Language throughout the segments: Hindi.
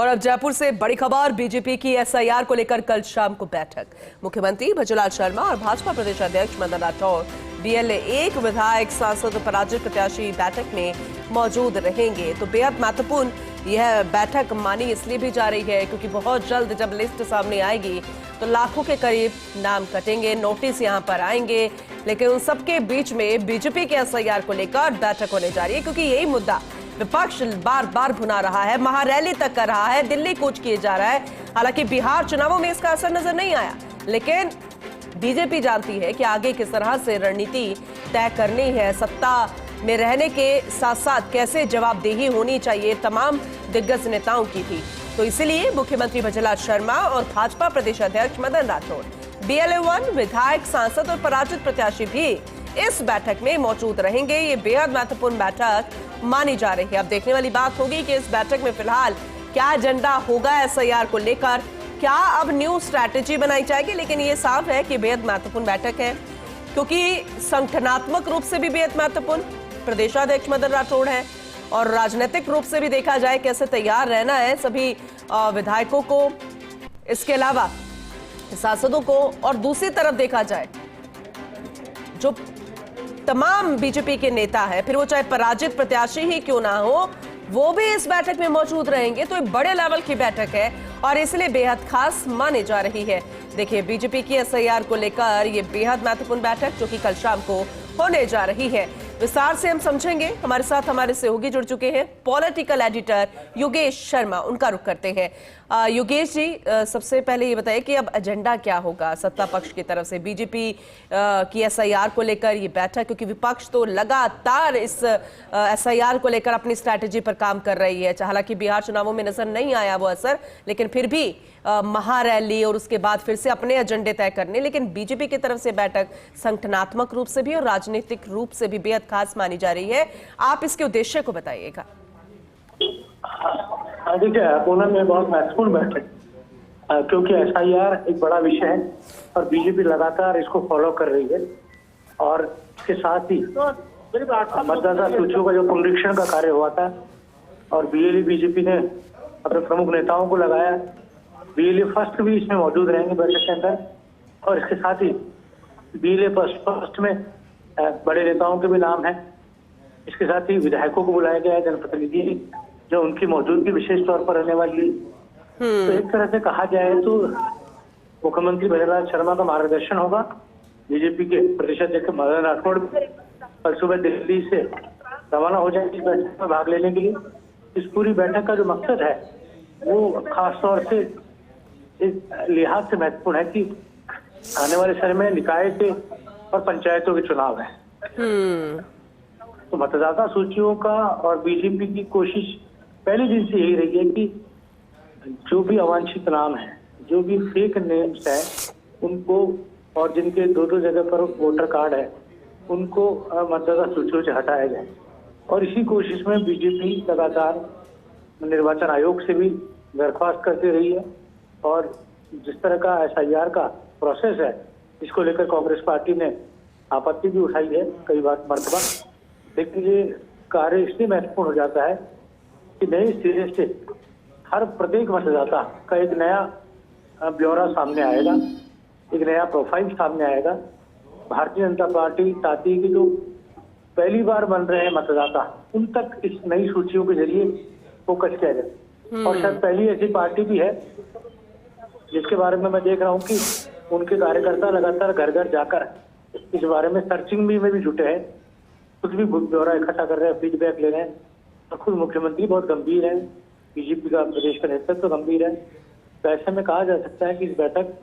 और अब जयपुर से बड़ी खबर, बीजेपी की एसआईआर को लेकर कल शाम को बैठक। मुख्यमंत्री भजनलाल शर्मा और भाजपा प्रदेश अध्यक्ष मदन राठौर, बीएलए 1 विधायक, सांसद और पराजित प्रत्याशी बैठक में मौजूद रहेंगे। तो बेहद महत्वपूर्ण यह बैठक मानी इसलिए भी जा रही है क्योंकि बहुत जल्द जब लिस्ट सामने आएगी तो लाखों के करीब नाम कटेंगे, नोटिस यहां पर आएंगे। लेकिन उन सबके बीच में बीजेपी के एसआईआर को लेकर बैठक होने जा रही है क्योंकि यही मुद्दा विपक्ष बार बार भुना रहा है, महारैली तक कर रहा है, दिल्ली कूच किए जा रहा है। हालांकि बिहार चुनावों में इसका असर नजर नहीं आया, लेकिन बीजेपी जानती है कि आगे किस तरह से रणनीति तय करनी है। सत्ता में रहने के साथ साथ कैसे जवाबदेही होनी चाहिए तमाम दिग्गज नेताओं की थी। तो इसीलिए मुख्यमंत्री भजनलाल शर्मा और भाजपा प्रदेश अध्यक्ष मदन राठौर, बीएलए 1 विधायक, सांसद और पराजित प्रत्याशी भी इस बैठक में मौजूद रहेंगे। ये बेहद महत्वपूर्ण बैठक मानी जा रही है। अब देखने वाली बात होगी कि इस बैठक में फिलहाल क्या एजेंडा होगा एसआईआर को लेकर, क्या अब न्यू स्ट्रैटेजी बनाई जाएगी। लेकिन ये साफ है कि बेहद महत्वपूर्ण बैठक है क्योंकि संगठनात्मक रूप से भी बेहद महत्वपूर्ण प्रदेशाध्यक्ष मदन राठौड़ है और राजनीतिक रूप से भी देखा जाए कैसे तैयार रहना है सभी विधायकों को, इसके अलावा सांसदों को। और दूसरी तरफ देखा जाए जो तमाम बीजेपी के नेता है, फिर वो चाहे पराजित प्रत्याशी ही क्यों ना हो, वो भी इस बैठक में मौजूद रहेंगे। तो एक बड़े लेवल की बैठक है और इसलिए बेहद खास मानी जा रही है। देखिए, बीजेपी की एसआईआर को लेकर ये बेहद महत्वपूर्ण बैठक जो कि कल शाम को होने जा रही है, विस्तार से हम समझेंगे। हमारे साथ हमारे सहयोगी जुड़ चुके हैं, पॉलिटिकल एडिटर योगेश शर्मा, उनका रुख करते हैं। योगेश जी, सबसे पहले ये बताइए कि अब एजेंडा क्या होगा सत्ता पक्ष की तरफ से बीजेपी की एसआईआर को लेकर ये बैठक, क्योंकि विपक्ष तो लगातार इस एसआईआर को लेकर अपनी स्ट्रैटेजी पर काम कर रही है। हालांकि बिहार चुनावों में नजर नहीं आया वो असर, लेकिन फिर भी महारैली और उसके बाद फिर से अपने एजेंडे तय करने। लेकिन बीजेपी की तरफ से बैठक संगठनात्मक रूप से भी और राजनीतिक रूप से भी बेहद खास मानी जा रही है। आप इसके उद्देश्य को बताइएगा। देखिए, पूना में बहुत महत्वपूर्ण बैठक क्योंकि एसआईआर एक बड़ा विषय है और बीजेपी लगातार इसको फॉलो कर रही है। और इसके साथ ही मतदाता सूचियों का जो पुनरीक्षण का कार्य हुआ था और बीएलए बीजेपी ने अपने प्रमुख नेताओं को लगाया, बीएलए फर्स्ट भी इसमें मौजूद रहेंगे बैठक के अंदर। और इसके साथ ही बीएलए फर्स्ट में बड़े नेताओं के भी नाम है। इसके साथ ही विधायकों को बुलाया गया है, जनप्रतिनिधि जो उनकी मौजूदगी विशेष तौर पर रहने वाली है। तो एक तरह से कहा जाए तो मुख्यमंत्री भजनलाल शर्मा का मार्गदर्शन होगा। बीजेपी के प्रदेश अध्यक्ष मदन राठौड़ कल सुबह दिल्ली से रवाना हो जाएंगे इस बैठक में भाग लेने के लिए। इस पूरी बैठक का जो मकसद है वो खास तौर से इस लिहाज से महत्वपूर्ण है कि आने वाले समय में निकाय के और पंचायतों के चुनाव है। तो मतदाता सूचियों का और बीजेपी की कोशिश पहले दिन से यही रही है कि जो भी अवांछित नाम है, जो भी फेक नेम्स है, उनको और जिनके दो जगह पर वोटर कार्ड है, उनको मतदाता सूचियों से हटाया जाए। और इसी कोशिश में बीजेपी लगातार निर्वाचन आयोग से भी दरख्वास्त करती रही है। और जिस तरह का एसआईआर का प्रोसेस है, इसको लेकर कांग्रेस पार्टी ने आपत्ति भी उठाई है कई मरतबा। लेकिन ये कार्य इसलिए महत्वपूर्ण हो जाता है कि नए सिरे से हर प्रत्येक मतदाता का एक नया ब्यौरा सामने आएगा, एक नया प्रोफाइल सामने आएगा। भारतीय जनता पार्टी चाहती है कि जो पहली बार बन रहे हैं मतदाता, उन तक इस नई सूचियों के जरिए फोकस किया जाए। और शायद पहली ऐसी पार्टी भी है जिसके बारे में मैं देख रहा हूँ कि उनके कार्यकर्ता लगातार घर घर जाकर इस बारे में सर्चिंग में भी जुटे हैं, कुछ भी ब्यौरा इकट्ठा कर रहे हैं, फीडबैक ले रहे हैं। और खुद मुख्यमंत्री बहुत गंभीर है, बीजेपी का प्रदेश का नेतृत्व गंभीर है। तो ऐसे में कहा जा सकता है कि इस बैठक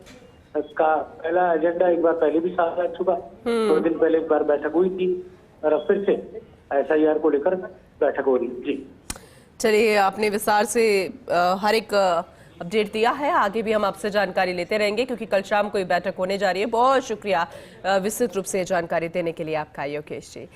का पहला एजेंडा एक बार पहले भी सामने आ चुका, 2 दिन पहले एक बार बैठक हुई थी और अब फिर से एसआईआर को लेकर बैठक हो रही है। जी चलिए, आपने विस्तार से हर एक अपडेट दिया है। आगे भी हम आपसे जानकारी लेते रहेंगे क्योंकि कल शाम को ये बैठक होने जा रही है। बहुत शुक्रिया विस्तृत रूप से जानकारी देने के लिए आपका, योगेश जी।